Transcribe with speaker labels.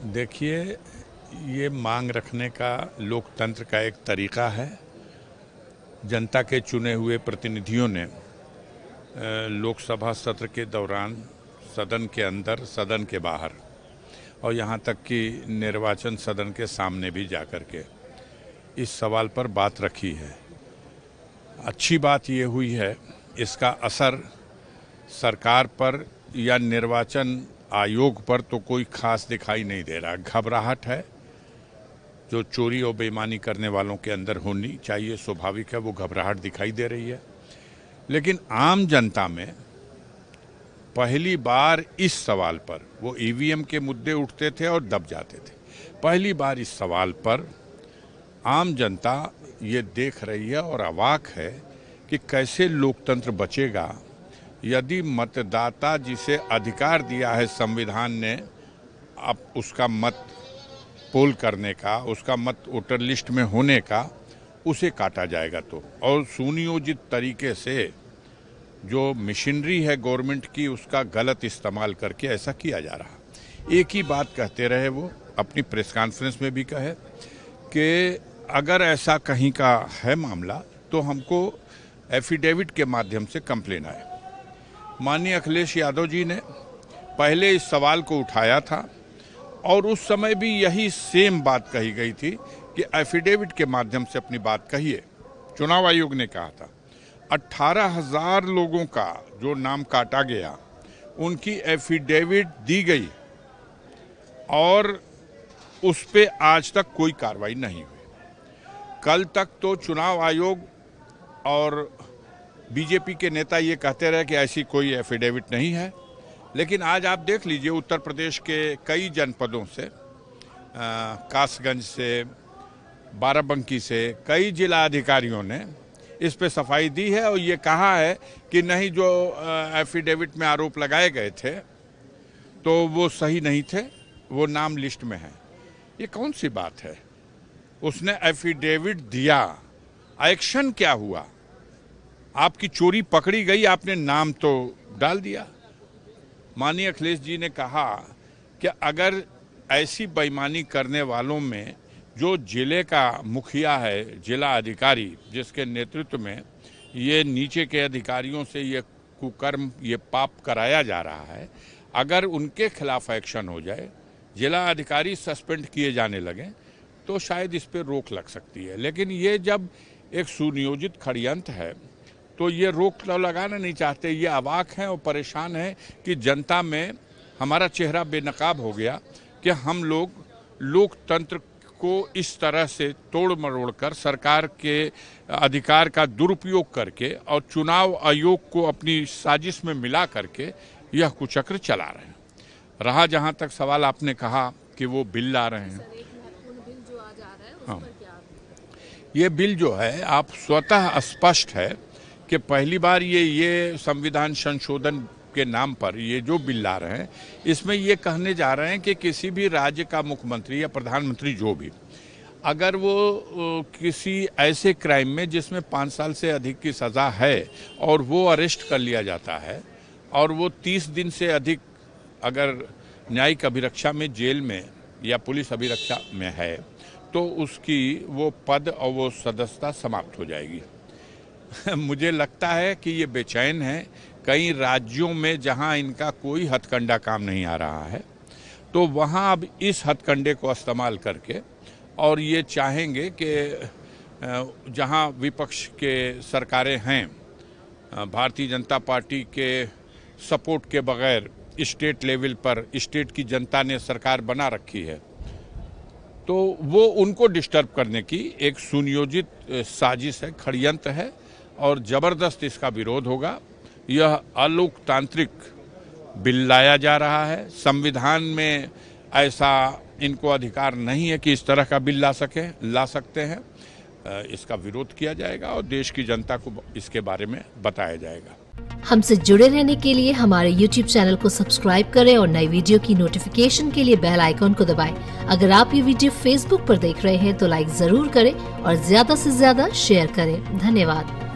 Speaker 1: देखिए, ये मांग रखने का लोकतंत्र का एक तरीका है। जनता के चुने हुए प्रतिनिधियों ने लोकसभा सत्र के दौरान सदन के अंदर, सदन के बाहर और यहाँ तक कि निर्वाचन सदन के सामने भी जाकर के इस सवाल पर बात रखी है। अच्छी बात ये हुई है, इसका असर सरकार पर या निर्वाचन आयोग पर तो कोई खास दिखाई नहीं दे रहा। घबराहट है जो चोरी और बेईमानी करने वालों के अंदर होनी चाहिए, स्वाभाविक है, वो घबराहट दिखाई दे रही है। लेकिन आम जनता में पहली बार इस सवाल पर, वो ईवीएम के मुद्दे उठते थे और दब जाते थे, पहली बार इस सवाल पर आम जनता ये देख रही है और अवाक है कि कैसे लोकतंत्र बचेगा यदि मतदाता जिसे अधिकार दिया है संविधान ने अब उसका मत पोल करने का, उसका मत वोटर लिस्ट में होने का, उसे काटा जाएगा। तो और सुनियोजित तरीके से जो मशीनरी है गवर्नमेंट की, उसका गलत इस्तेमाल करके ऐसा किया जा रहा। एक ही बात कहते रहे, वो अपनी प्रेस कॉन्फ्रेंस में भी कहे कि अगर ऐसा कहीं का है मामला तो हमको एफिडेविट के माध्यम से कंप्लेन आए। माननीय अखिलेश यादव जी ने पहले इस सवाल को उठाया था और उस समय भी यही सेम बात कही गई थी कि एफिडेविट के माध्यम से अपनी बात कहिए। चुनाव आयोग ने कहा था 18,000 लोगों का जो नाम काटा गया उनकी एफिडेविट दी गई और उस पे आज तक कोई कार्रवाई नहीं हुई। कल तक तो चुनाव आयोग और बीजेपी के नेता ये कहते रहे कि ऐसी कोई एफिडेविट नहीं है, लेकिन आज आप देख लीजिए उत्तर प्रदेश के कई जनपदों से, कासगंज से, बाराबंकी से कई जिला अधिकारियों ने इस पे सफाई दी है और ये कहा है कि नहीं, जो एफिडेविट में आरोप लगाए गए थे तो वो सही नहीं थे, वो नाम लिस्ट में है। ये कौन सी बात है? उसने एफिडेविट दिया, एक्शन क्या हुआ? आपकी चोरी पकड़ी गई, आपने नाम तो डाल दिया। माननीय अखिलेश जी ने कहा कि अगर ऐसी बेईमानी करने वालों में जो जिले का मुखिया है, जिला अधिकारी, जिसके नेतृत्व में ये नीचे के अधिकारियों से ये कुकर्म, ये पाप कराया जा रहा है, अगर उनके खिलाफ एक्शन हो जाए, जिला अधिकारी सस्पेंड किए जाने लगे, तो शायद इस पर रोक लग सकती है। लेकिन ये जब एक सुनियोजित षड्यंत्र है तो ये रोक तो लगाना नहीं चाहते। ये अवाक हैं और परेशान हैं कि जनता में हमारा चेहरा बेनकाब हो गया कि हम लोग लोकतंत्र को इस तरह से तोड़ मरोड़ कर, सरकार के अधिकार का दुरुपयोग करके और चुनाव आयोग को अपनी साजिश में मिला करके यह कुचक्र चला रहे हैं। रहा जहां तक सवाल आपने कहा कि वो बिल ला रहे हैं, हाँ, ये बिल जो है आप स्वतः स्पष्ट है कि पहली बार ये संविधान संशोधन के नाम पर ये जो बिल ला रहे हैं, इसमें ये कहने जा रहे हैं कि किसी भी राज्य का मुख्यमंत्री या प्रधानमंत्री जो भी, अगर वो किसी ऐसे क्राइम में जिसमें 5 साल से अधिक की सज़ा है और वो अरेस्ट कर लिया जाता है और वो 30 दिन से अधिक अगर न्यायिक अभिरक्षा में, जेल में या पुलिस अभिरक्षा में है, तो उसकी वो पद और वो सदस्यता समाप्त हो जाएगी। मुझे लगता है कि ये बेचैन है कई राज्यों में जहां इनका कोई हथकंडा काम नहीं आ रहा है, तो वहां अब इस हथकंडे को इस्तेमाल करके और ये चाहेंगे कि जहां विपक्ष के सरकारें हैं, भारतीय जनता पार्टी के सपोर्ट के बगैर स्टेट लेवल पर स्टेट की जनता ने सरकार बना रखी है, तो वो उनको डिस्टर्ब करने की एक सुनियोजित साजिश है, षड्यंत्र है और ज़बरदस्त इसका विरोध होगा। यह अलोकतांत्रिक बिल लाया जा रहा है। संविधान में ऐसा इनको अधिकार नहीं है कि इस तरह का बिल ला सकते हैं। इसका विरोध किया जाएगा और देश की जनता को इसके बारे में बताया जाएगा।
Speaker 2: हमसे जुड़े रहने के लिए हमारे YouTube चैनल को सब्सक्राइब करें और नई वीडियो की नोटिफिकेशन के लिए बेल आइकॉन को दबाएं। अगर आप ये वीडियो Facebook पर देख रहे हैं तो लाइक जरूर करें और ज्यादा से ज्यादा शेयर करें। धन्यवाद।